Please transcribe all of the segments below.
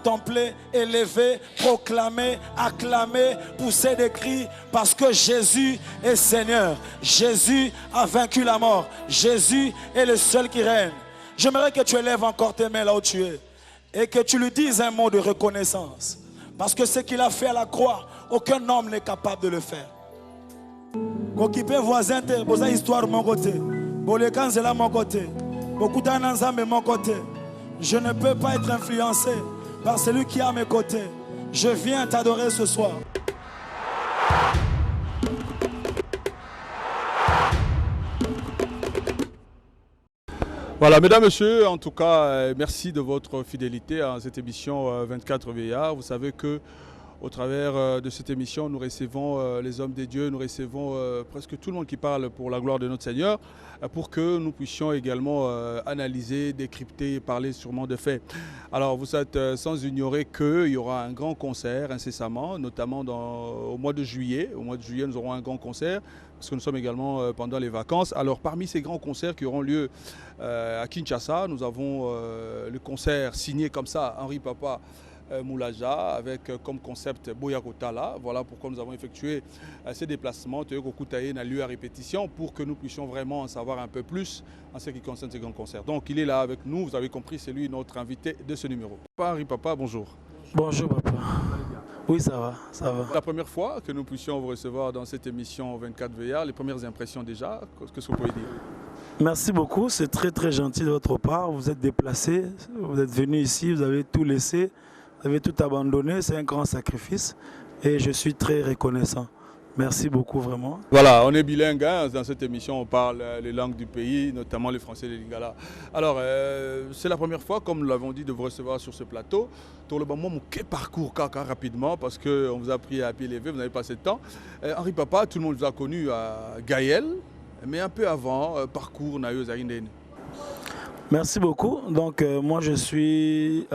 contempler, élever, proclamer, acclamer, pousser des cris, parce que Jésus est Seigneur. Jésus a vaincu la mort. Jésus est le seul qui règne. J'aimerais que tu élèves encore tes mains là où tu es et que tu lui dises un mot de reconnaissance. Parce que ce qu'il a fait à la croix, aucun homme n'est capable de le faire. Occupez voisin, vos histoires de mon côté. Vos lécances là mon côté. Beaucoup d'ensemble de mon côté. Je ne peux pas être influencé par celui qui est à mes côtés. Je viens t'adorer ce soir. Voilà, mesdames, messieurs, en tout cas, merci de votre fidélité à cette émission 24 VA. Vous savez que au travers de cette émission, nous recevons les hommes de Dieu, nous recevons presque tout le monde qui parle pour la gloire de notre Seigneur, pour que nous puissions également analyser, décrypter et parler sûrement de faits. Alors, vous êtes sans ignorer qu'il y aura un grand concert incessamment, notamment au mois de juillet. Au mois de juillet, nous aurons un grand concert, parce que nous sommes également pendant les vacances. Alors, parmi ces grands concerts qui auront lieu à Kinshasa, nous avons le concert signé comme ça, Henri Papa Moulaja, avec comme concept Boya Kotala. Voilà pourquoi nous avons effectué ces déplacements, à lieu à répétition, pour que nous puissions vraiment en savoir un peu plus en ce qui concerne ces grands concerts. Donc il est là avec nous, vous avez compris, c'est lui notre invité de ce numéro. Henri Papa, bonjour. Bonjour papa. Oui, ça va, ça va. La première fois que nous puissions vous recevoir dans cette émission 24 VA, les premières impressions déjà, qu'est-ce que vous pouvez dire? Merci beaucoup, c'est très très gentil de votre part. Vous êtes déplacé, vous êtes venu ici, vous avez tout laissé, vous avez tout abandonné, c'est un grand sacrifice et je suis très reconnaissant. Merci beaucoup vraiment. Voilà, on est bilingue, hein. Dans cette émission on parle les langues du pays, notamment les français et les lingala. Alors, c'est la première fois, comme nous l'avons dit, de vous recevoir sur ce plateau. Pour le moment, mon parcours rapidement, parce qu'on vous a pris à pied levé, vous n'avez pas assez de temps. Henri Papa, tout le monde vous a connu à Gaël, mais un peu avant, parcours Nayo Zarindeni. Merci beaucoup. Donc moi je suis...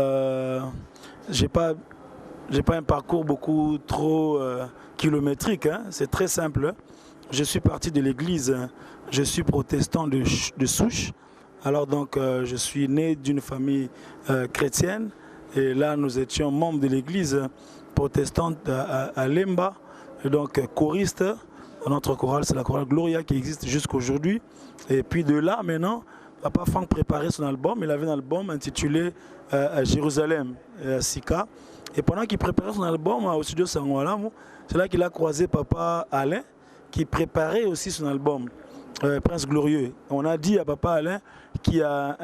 j'ai pas un parcours beaucoup trop kilométrique, hein. C'est très simple. Je suis parti de l'église, je suis protestant de souche. Alors donc je suis né d'une famille chrétienne et là nous étions membres de l'église protestante à Lemba, et donc choriste. Notre chorale, c'est la chorale Gloria qui existe jusqu'à aujourd'hui. Et puis de là maintenant, Papa Franck préparait son album. Il avait un album intitulé Jérusalem, Sika. Et pendant qu'il préparait son album au studio Sangwalam, c'est là qu'il a croisé Papa Alain, qui préparait aussi son album, Prince Glorieux. On a dit à Papa Alain qu'il y a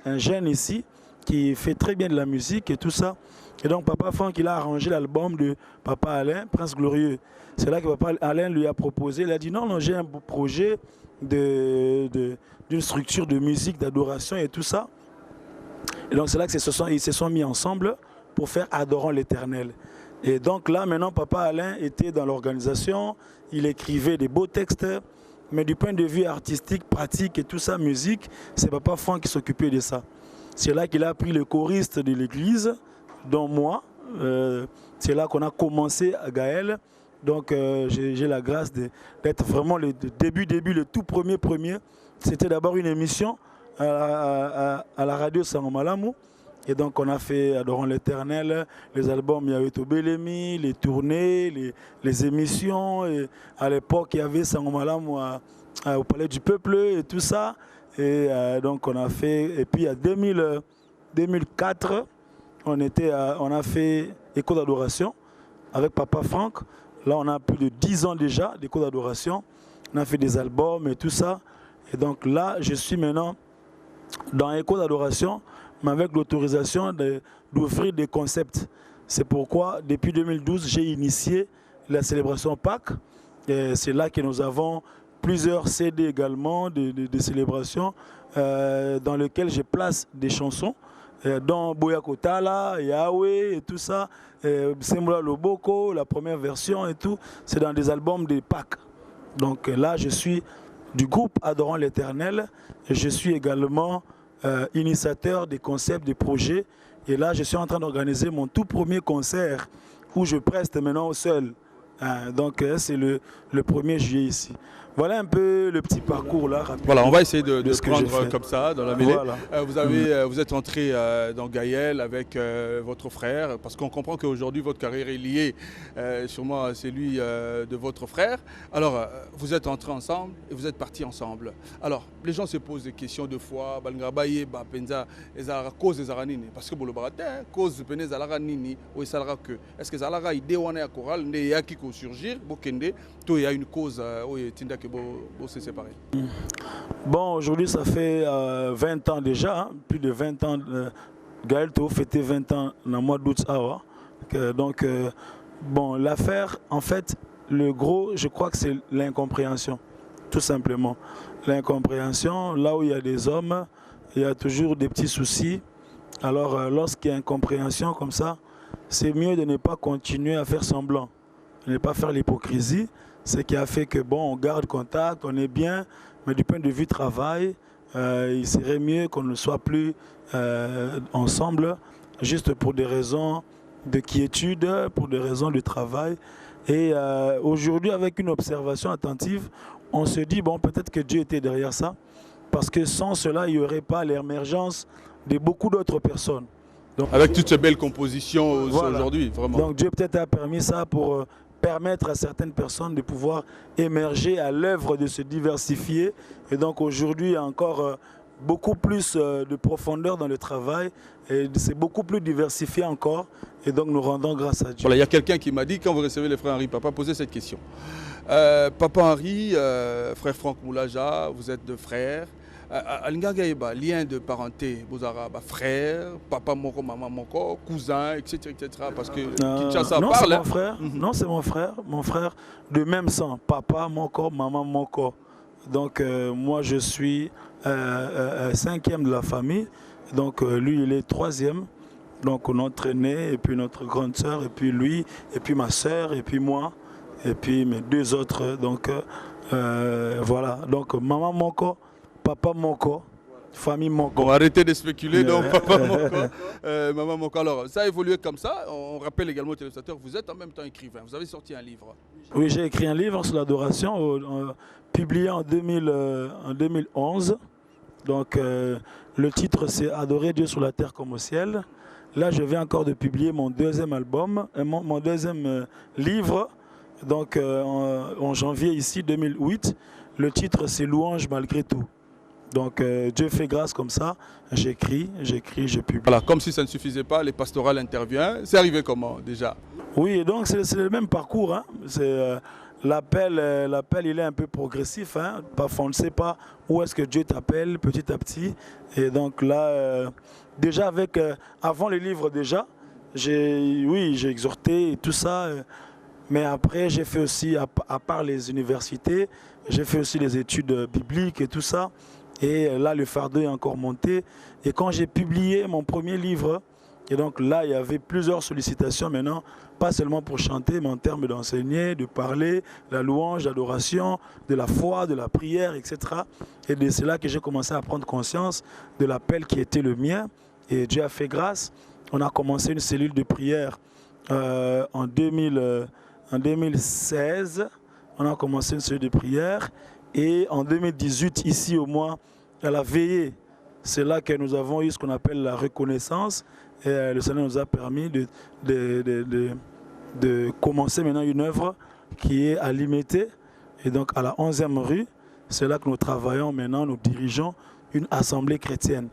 un jeune ici qui fait très bien de la musique et tout ça. Et donc Papa Franck, il a arrangé l'album de Papa Alain, Prince Glorieux. C'est là que Papa Alain lui a proposé, il a dit non, j'ai un projet d'une structure de musique, d'adoration et tout ça. Et donc c'est là qu'ils se sont mis ensemble pour faire Adorant l'Éternel. Et donc là maintenant Papa Alain était dans l'organisation, il écrivait des beaux textes, mais du point de vue artistique, pratique et tout ça, musique, c'est Papa Franck qui s'occupait de ça. C'est là qu'il a pris le choriste de l'église, dont moi. C'est là qu'on a commencé à Gaël. Donc j'ai la grâce d'être vraiment le début, le tout premier. C'était d'abord une émission à la radio Sangomalamu. Et donc on a fait Adorant l'Éternel, les albums Yaweto Belemi, les tournées, les émissions. Et à l'époque il y avait Sangomalamu au Palais du Peuple et tout ça. Et donc on a fait, et puis en 2004, on a fait Écho d'adoration avec Papa Franck. Là on a plus de 10 ans déjà d'Écho d'adoration. On a fait des albums et tout ça. Et donc là je suis maintenant dans Écho d'adoration, mais avec l'autorisation d'ouvrir des concepts. C'est pourquoi depuis 2012 j'ai initié la célébration Pâques. C'est là que nous avons plusieurs CD également de célébrations dans lesquelles je place des chansons, dont Boya Kotala, Yahweh et tout ça, Sembola Loboko, la première version et tout, c'est dans des albums de Pâques. Donc là je suis du groupe Adorant l'Éternel, et je suis également initiateur des concepts, des projets, et là je suis en train d'organiser mon tout premier concert où je preste maintenant au seul. Donc c'est le 1er juillet ici. Voilà un peu le petit parcours là. Rapide. Voilà, on va essayer de ce que j'ai prendre fait. comme ça dans la mêlée. Voilà. Vous êtes entré dans Gaël avec votre frère, parce qu'on comprend qu'aujourd'hui votre carrière est liée sûrement à celui de votre frère. Alors, vous êtes entrés ensemble et vous êtes partis ensemble. Alors, les gens se posent des questions de foi. Parce que le baratin, cause de Zalara Nini, ou est-ce que Zalara idée ou a choral, il y a qui surgir, il y a une cause où il s'est séparé. Bon, aujourd'hui, ça fait 20 ans déjà, hein, plus de 20 ans. Gaël Tao fêtait 20 ans dans le mois d'août. Donc, bon, l'affaire, en fait, le gros, je crois que c'est l'incompréhension, tout simplement. L'incompréhension, là où il y a des hommes, il y a toujours des petits soucis. Alors, lorsqu'il y a incompréhension comme ça, c'est mieux de ne pas continuer à faire semblant, de ne pas faire l'hypocrisie. Ce qui a fait que, bon, on garde contact, on est bien, mais du point de vue travail, il serait mieux qu'on ne soit plus ensemble, juste pour des raisons de quiétude, pour des raisons de travail. Et aujourd'hui, avec une observation attentive, on se dit, bon, peut-être que Dieu était derrière ça, parce que sans cela, il n'y aurait pas l'émergence de beaucoup d'autres personnes. Donc, avec toutes ces belles compositions voilà. Aujourd'hui, vraiment. Donc Dieu peut-être a permis ça pour permettre à certaines personnes de pouvoir émerger à l'œuvre, de se diversifier. Et donc aujourd'hui, il y a encore beaucoup plus de profondeur dans le travail et c'est beaucoup plus diversifié encore. Et donc nous rendons grâce à Dieu. Voilà, il y a quelqu'un qui m'a dit, quand vous recevez les frères Henri Papa, posez cette question. Papa Henri, frère Franck Moulaja, vous êtes deux frères. Lien de parenté, frère, papa moko, maman moko, cousin, etc. Parce que Kinshasa non, parle. C'est mon frère. Non, c'est mon frère de même sang, papa moko, maman moko. Donc moi je suis 5e de la famille, donc lui il est 3e. Donc notre aîné, et puis notre grande sœur, et puis lui, et puis ma sœur, et puis moi, et puis mes 2 autres. Donc voilà, donc maman moko, papa moko, famille moko. Bon, arrêtez de spéculer, donc papa moko, maman moko. Alors, ça a évolué comme ça. On rappelle également aux téléspectateurs, vous êtes en même temps écrivain. Vous avez sorti un livre. Oui, j'ai écrit un livre sur l'adoration, publié en 2011. Donc, le titre, c'est « Adorer Dieu sur la terre comme au ciel ». Là, je viens encore de publier mon 2e album, mon 2e livre. Donc, en janvier ici, 2008. Le titre, c'est « Louange malgré tout ». Donc Dieu fait grâce comme ça, j'écris, je publie. Voilà, comme si ça ne suffisait pas, les pastorales interviennent. C'est arrivé comment déjà? Oui, donc c'est le même parcours. Hein. L'appel, il est un peu progressif. Hein. Parfois, on ne sait pas où est-ce que Dieu t'appelle petit à petit. Et donc là, déjà avant le livre déjà, j'ai exhorté et tout ça. Mais après, j'ai fait aussi, à part les universités, j'ai fait aussi les études bibliques et tout ça. Et là, le fardeau est encore monté. Et quand j'ai publié mon premier livre, et donc là, il y avait plusieurs sollicitations maintenant, pas seulement pour chanter, mais en termes d'enseigner, de parler, la louange, l'adoration, de la foi, de la prière, etc. Et c'est là que j'ai commencé à prendre conscience de l'appel qui était le mien. Et Dieu a fait grâce. On a commencé une cellule de prière en 2016. On a commencé une cellule de prière. Et en 2018, ici au moins, à la veillée, c'est là que nous avons eu ce qu'on appelle la reconnaissance. Et le Seigneur nous a permis de commencer maintenant une œuvre qui est à Limité. Et donc à la 11e rue, c'est là que nous travaillons maintenant, nous dirigeons une assemblée chrétienne.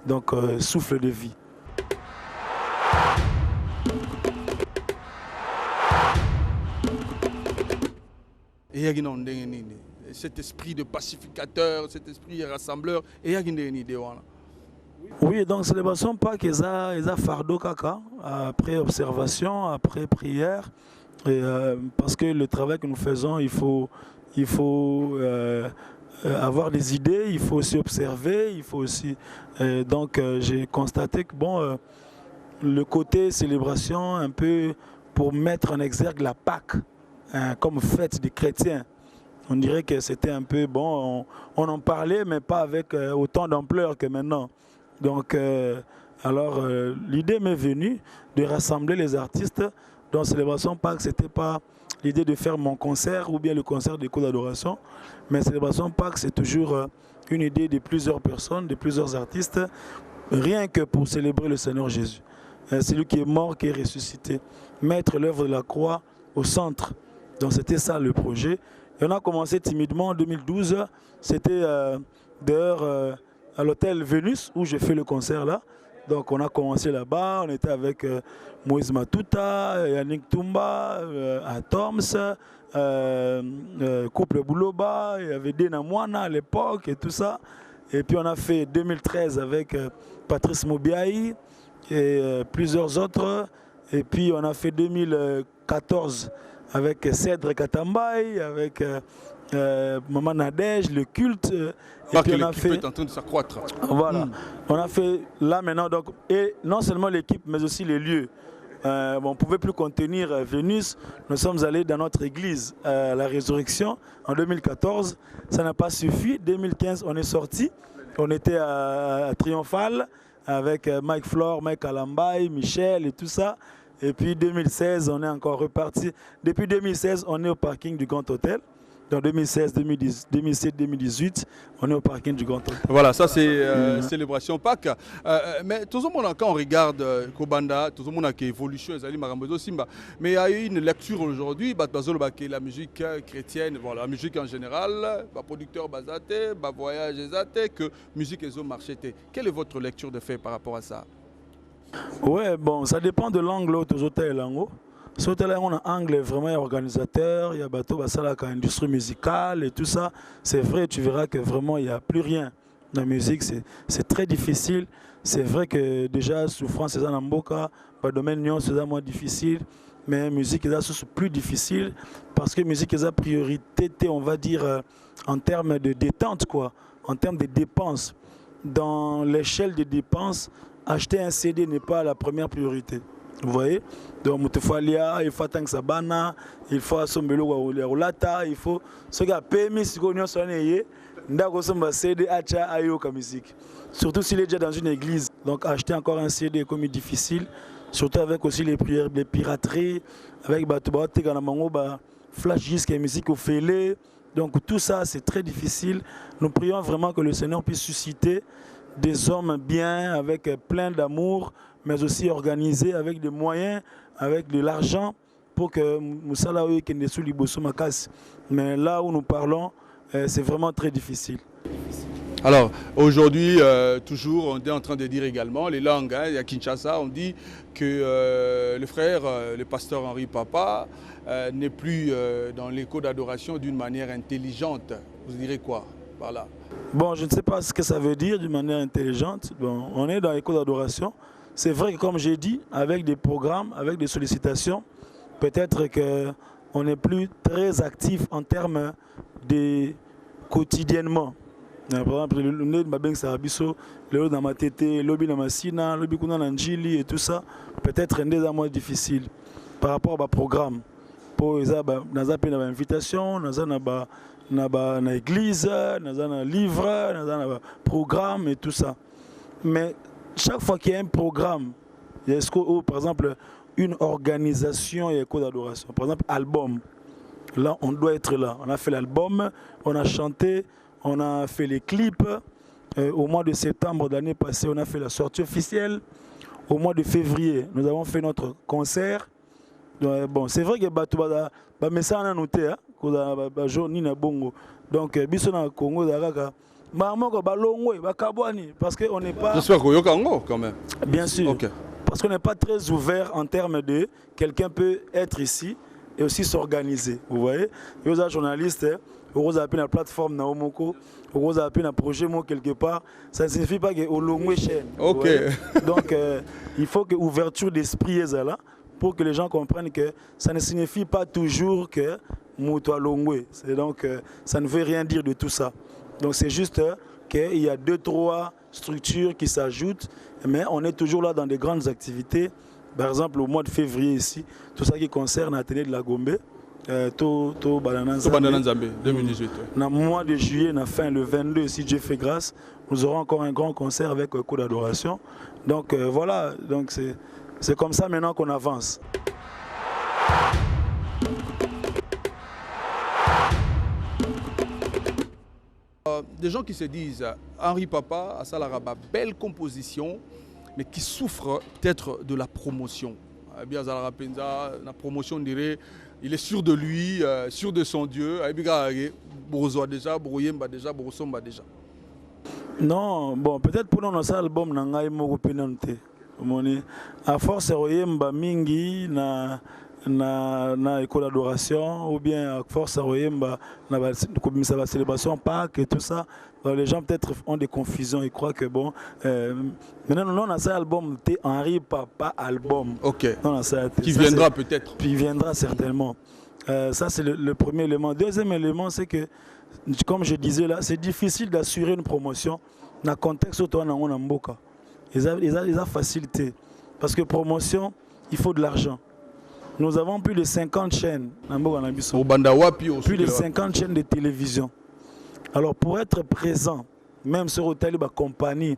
Donc souffle de vie. Et cet esprit de pacificateur, cet esprit rassembleur, et il y a une idée. Oui, donc ce ne sont pas qu'ils ont fardeau caca, après observation, après prière, et, parce que le travail que nous faisons, il faut avoir des idées, il faut aussi observer, il faut aussi... donc j'ai constaté que bon, le côté célébration, un peu pour mettre en exergue la Pâque, comme fête des chrétiens, on dirait que c'était un peu bon, on en parlait, mais pas avec autant d'ampleur que maintenant. Donc, alors, l'idée m'est venue de rassembler les artistes dans Célébration Pâques. Ce n'était pas l'idée de faire mon concert ou bien le concert des cours d'adoration. Mais Célébration Pâques, c'est toujours une idée de plusieurs personnes, de plusieurs artistes, rien que pour célébrer le Seigneur Jésus. C'est lui qui est mort, qui est ressuscité. Mettre l'œuvre de la croix au centre. Donc c'était ça le projet. Et on a commencé timidement en 2012. C'était d'ailleurs à l'hôtel Vénus où j'ai fait le concert là. Donc on a commencé là-bas. On était avec Moïse Matuta, Yannick Toumba, Atoms, Couple Bouloba, il y avait Dena Moana à l'époque et tout ça. Et puis on a fait 2013 avec Patrice Mobiaï et plusieurs autres. Et puis on a fait 2014 avec Cèdre Katambay, avec Maman Nadège, le culte. Et puis on a fait. Est en train de s'accroître. Voilà. On a fait là maintenant, donc, et non seulement l'équipe, mais aussi les lieux. On ne pouvait plus contenir Vénus. Nous sommes allés dans notre église, la Résurrection, en 2014. Ça n'a pas suffi. 2015, on est sorti. On était à Triomphal avec Mike Flore, Mike Alambay, Michel et tout ça. Et puis 2016, on est encore reparti. Depuis 2016, on est au parking du Grand Hôtel. Dans 2016, 2017, 2018, on est au parking du Grand Hôtel. Voilà, ça c'est Célébration Pâques. Mais tout le monde, quand on regarde Kobanda, tout le monde a une évolution, mais il y a eu une lecture aujourd'hui, la musique chrétienne, voilà, la musique en général, producteur basate, voyage que musique et marché. Quelle est votre lecture de fait par rapport à ça? Ouais, bon, ça dépend de l'angle aux hôtels en haut. Sur hôtel, on a un angle vraiment organisateur, il y a bateau, basala, industrie musicale et tout ça. C'est vrai, tu verras que vraiment il n'y a plus rien dans la musique, c'est très difficile. C'est vrai que déjà, souffrance, c'est un mboka, pas domaine nion, c'est moins difficile. Mais musique, c'est plus difficile parce que musique, c'est la priorité, on va dire, en termes de détente, quoi, en termes de dépenses. Dans l'échelle des dépenses, acheter un CD n'est pas la première priorité. Vous voyez? Donc, il faut attendre Sabana, il faut assembler au lata, il faut. Ce qui a permis, si on a CD, musique. Surtout s'il est déjà dans une église. Donc, acheter encore un CD est comme difficile. Surtout avec aussi les prières, les pirateries, avec flash disque et musique au fêlé. Donc, tout ça, c'est très difficile. Nous prions vraiment que le Seigneur puisse susciter des hommes bien, avec plein d'amour, mais aussi organisés avec des moyens, avec de l'argent pour que Moussala Kende sous Liboso Makas. Mais là où nous parlons, c'est vraiment très difficile. Alors, aujourd'hui, toujours, on est en train de dire également, les langues, hein, à Kinshasa, on dit que le frère, le pasteur Henri Papa, n'est plus dans l'écho d'adoration d'une manière intelligente. Vous direz quoi? Voilà. Bon, je ne sais pas ce que ça veut dire d'une manière intelligente. Bon, on est dans l'écho d'adoration. C'est vrai que, comme j'ai dit, avec des programmes, avec des sollicitations, peut-être qu'on n'est plus très actif en termes de quotidiennement. Par exemple, le nez de Mabeng Sarabiso, le dans ma tête, le lobby dans ma sina, le lobby dans Njili et tout ça, peut-être un des moins difficile par rapport au programme. Pour les invitations, dans l'église, dans un livre, dans un programme et tout ça. Mais chaque fois qu'il y a un programme, il y a par exemple une organisation et un code d'adoration. Par exemple, album. Là, on doit être là. On a fait l'album, on a chanté, on a fait les clips. Au mois de septembre de l'année passée, on a fait la sortie officielle. Au mois de février, nous avons fait notre concert. Bon, c'est vrai que ça a noté, donc biso na Congo parce qu'on n'est pas. J'espère qu'on y a quand même. Bien sûr. Okay. Parce qu'on n'est pas très ouvert en termes de quelqu'un peut être ici et aussi s'organiser. Vous voyez, il y a des journalistes, vous avez la plateforme Naomoko, vous avez un projet quelque part. Ça ne signifie pas que au long chaîne. Ok. Donc il faut que l'ouverture d'esprit est là pour que les gens comprennent que ça ne signifie pas toujours que Moutoua Longwe. Donc ça ne veut rien dire de tout ça. Donc c'est juste qu'il y a 2-3 structures qui s'ajoutent, mais on est toujours là dans des grandes activités. Par exemple, au mois de février ici, tout ça qui concerne l'atelier de la Gombe, Banananzambe 2018. Dans le mois de juillet, fin le 22, si Dieu fait grâce, nous aurons encore un grand concert avec un coup d'adoration. Donc voilà, donc c'est comme ça maintenant qu'on avance. des gens qui se disent Henri Papa a ça la belle composition, mais qui souffrent peut-être de la promotion. Bien Zala Penza, la promotion on dirait, il est sûr de lui, sûr de son Dieu. Déjà, déjà, déjà. Non, bon, peut-être pour nous, ça album n'a pas été à force de mingi na école d'adoration ou bien à force de la célébration Pâques et tout ça, les gens peut-être ont des confusions, ils croient que bon maintenant on a ça album Henri Papa album. OK. Qui viendra peut-être. Puis viendra certainement. Ça c'est le premier élément. Deuxième élément, c'est que comme je disais là, c'est difficile d'assurer une promotion dans le contexte où on a un mboka. Ils ont facilité. Parce que promotion, il faut de l'argent. Nous avons plus de 50 chaînes. Plus de 50 chaînes de télévision. Alors pour être présent, même sur l'hôtel, il y a compagnie,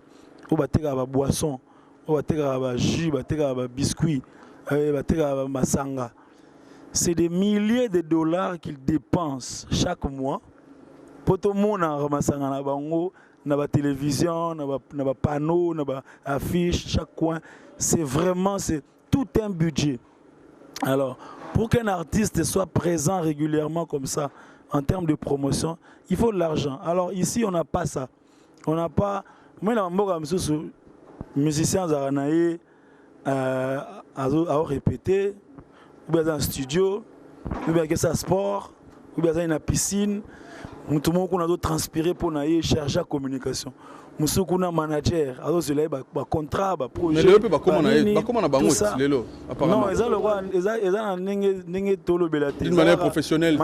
il y a des boissons, il y a des jus, il y a des biscuits, il y a des masanga. C'est des milliers de dollars qu'ils dépensent chaque mois. Pour tout le monde, dans la télévision, dans les panneaux, dans les affiches, chaque coin. C'est vraiment tout un budget. Alors, pour qu'un artiste soit présent régulièrement comme ça, en termes de promotion, il faut de l'argent. Alors ici, on n'a pas ça. On n'a pas... Moi, les musiciens à répéter, ou bien dans un studio, ou bien dans un sport, ou bien dans une piscine. Tout le monde a transpiré pour chercher la communication. Nous avons un manager, un contrat, un projet. Mais comment on a ça? Non, d'une manière professionnelle.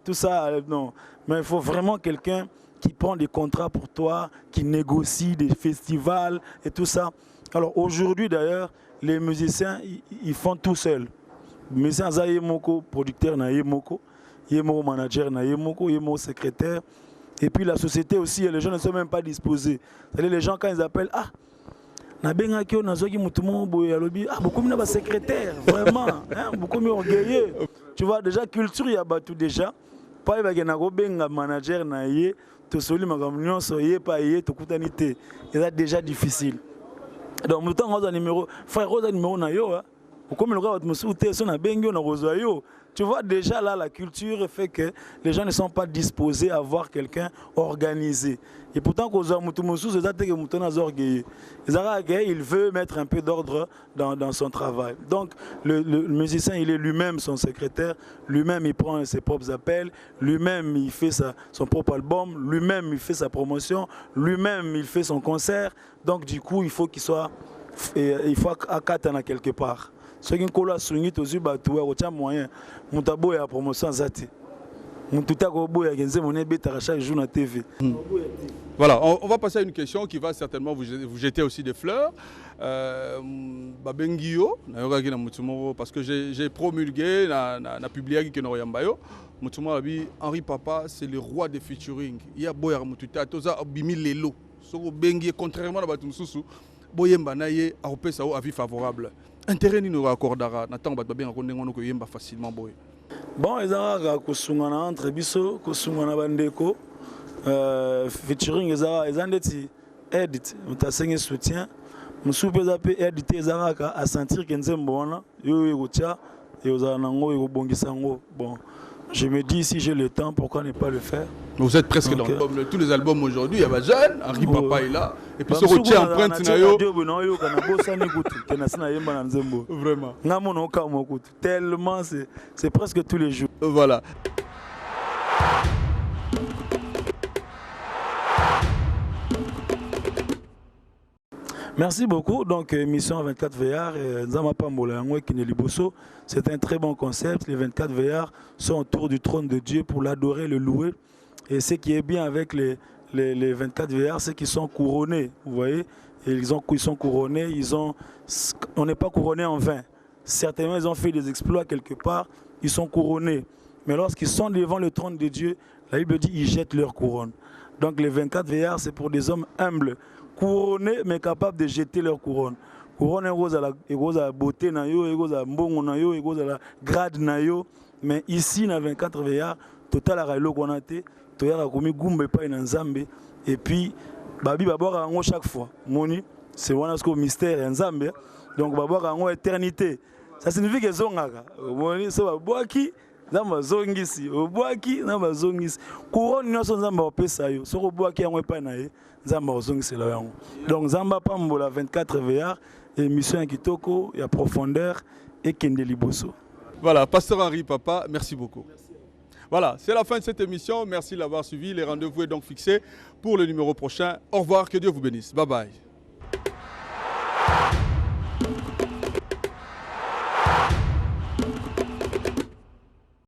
Tout ça, non. Mais il faut vraiment quelqu'un qui prend des contrats pour toi, qui négocie des festivals et tout ça. Alors aujourd'hui d'ailleurs, les musiciens, ils font tout seuls. Les musiciens, ils sont producteurs, ils sont manager, ils sont secrétaire. Et puis la société aussi, les gens ne sont même pas disposés. Les gens, quand ils appellent, beaucoup de secrétaires, vraiment, beaucoup de orgueilleux. Tu vois, déjà, culture, il y a tout déjà. Pas de manager, c'est déjà difficile. Donc, nous avons un numéro, frère, un numéro, comme le gars, tu vois déjà là, la culture fait que les gens ne sont pas disposés à voir quelqu'un organisé. Et pourtant, il veut mettre un peu d'ordre dans son travail. Donc, le musicien, il est lui-même son secrétaire, lui-même il prend ses propres appels, lui-même il fait son propre album, lui-même il fait sa promotion, lui-même il fait son concert. Donc, du coup, il faut qu'il soit, il faut à quelque part. Ceux qui ont souligné aux yeux, ils ont moyen. Mon tabou est à promotion zati. Mon tout à chaque jour na TV. Voilà, on va passer à une question qui va certainement vous jeter aussi des fleurs. Babengio, parce que j'ai promulgué, na publié que Henri Papa, c'est le roi des featuring. Il y a Boyar Mututa, Toza Bimi Lelo. Contrairement à Batumsusu, Boyemba Naye a repéré sa avis favorable. Intérêt ni nous accordera, n'attend pas bien qu'on yemba facilement boy. Bon, ils ont kosungana entre biso, kosungana bandeko, featuring ils ont des edit, mutasenge soutien, musupe zape edit ils ont à sentir que nzembo wana yo yotia et aux anango yo bongisango. Bon, je me dis si j'ai le temps, pourquoi ne pas le faire? Vous êtes presque dans tous les albums aujourd'hui, il y a jeune, Henri Papa est là, et puis ce retient empreinte nayo. Vraiment. Tellement c'est presque tous les jours. Voilà. Merci beaucoup. Donc, mission 24 VR, c'est un très bon concept. Les 24 VR sont autour du trône de Dieu pour l'adorer, le louer. Et ce qui est bien avec les 24 VR, c'est qu'ils sont couronnés. Vous voyez, ils sont couronnés. On n'est pas couronné en vain. Certainement, ils ont fait des exploits quelque part. Ils sont couronnés. Mais lorsqu'ils sont devant le trône de Dieu, la Bible dit ils jettent leur couronne. Donc, les 24 VR, c'est pour des hommes humbles, couronnés, mais capables de jeter leur couronne. Couronne est à la beauté, est à la grade. Mais ici, dans 24 VR, totalaka eloko wana te toyaka komi gumba epai na Nzambe et puis babi babwaka yango chaque fois moni c'est wana siko mystère ya Nzambe donc babwaka yango éternité ça signifie que ezongaka moni so babwaki Nzambe azongisi obwaki Nzambe azongisi couronne nyonso Nzambe apesa yo soko obwaki yango epai na ye Nzambe azongisela yango donc Nzambe apambola 24 veillards émission ya kitoko ya profondeur et kende liboso. Voilà, Pasteur Henri Papa, merci beaucoup. Voilà, c'est la fin de cette émission. Merci de l'avoir suivi. Les rendez-vous est donc fixés pour le numéro prochain. Au revoir, que Dieu vous bénisse. Bye bye.